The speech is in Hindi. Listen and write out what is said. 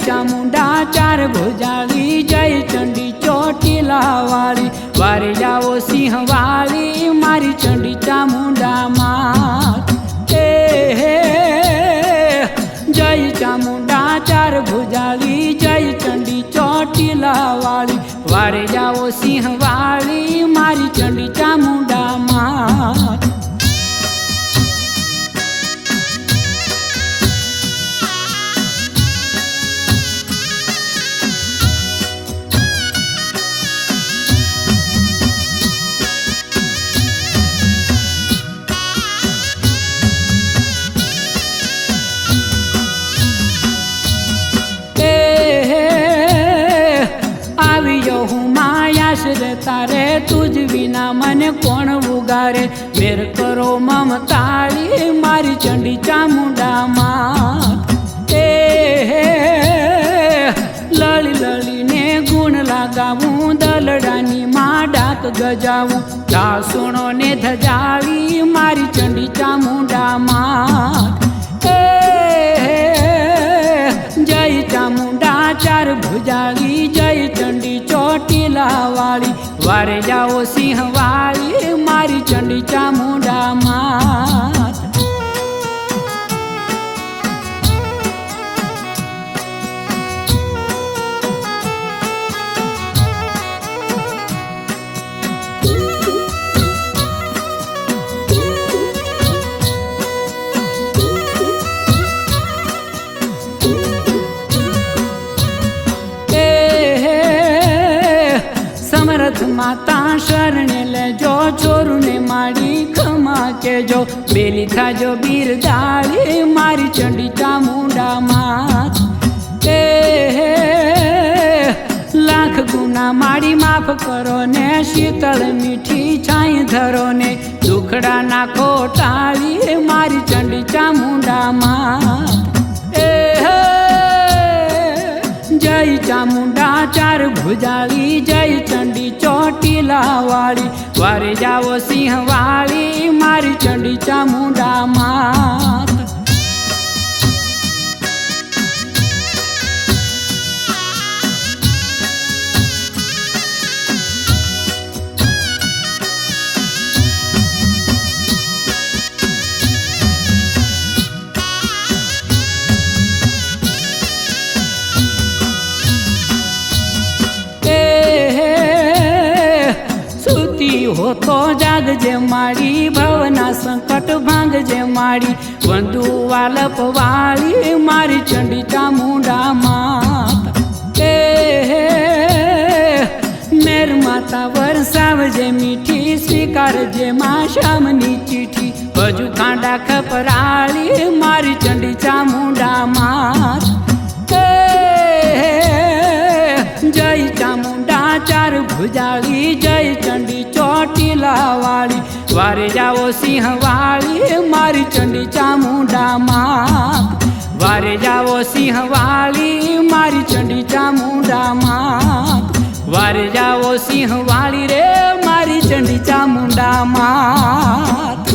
चामुंडा चार भुजाली, जय चंडी चोटीला वाली, वारे जाओ सिंह वाली, मारी चंडी चामुंडा मात। जय चामुंडा चार भुजाली, जय चंडी चोटीला वाली, वारे जाओ सिंह वाली, मारी चंडी चामुंडा मात। तारे तुझ विना मन कौन उगारे, मेर करो ममताली, मारी चंडी चामुंडा मात। लली लली ने गुण लगावूं, दलडानी मां डाक गजावूं, दासुणो ने धजावी, मारी चंडी चामुंडा मात। जय चामुंडा चार भुजाली, जय चंडी चोटीला वाली, वारे जाओ सिंह वाली, मारी चंडी चामुंडा मात। समर्थ माता शरणे ले जो, छोरू ने माड़ी खमा के जो, बेली था जो बीरदाली, मारी चंडी चामुंडा मात। लाख गुना माड़ी माफ करो ने, शीतल मीठी छाई धरो ने, दुखड़ा नाखो टाली, मारी चंडी चामुंडा मात। जय चामुंडा चार भुजाली, जय चंडी चोटीला वाली, वारे जाओ सिंह वाली, मारी चंडी चामुंडा मात। हो तो जाग जे माड़ी, भवना संकट भांग जे माड़ी, वंदु वालप वाली, मारी चंडी चामुंडा मात। मेर माता वरसाव जे मीठी, स्वीकार जे मां शामनी चिठी, बजू खांडा खपराली, मारी चंडी चामुंडा मात। जय चामुंडा चार भुजाली, जय चंडी चोटीला वाली, वारे जाओ सिंह वाली, मारी चंडी चामुंडा मात। वारे जाओ सिंह वाली, मारी चंडी चामुंडा मात। वारे जाओ सिंह वाली रे, मारी चंडी चामुंडा मात।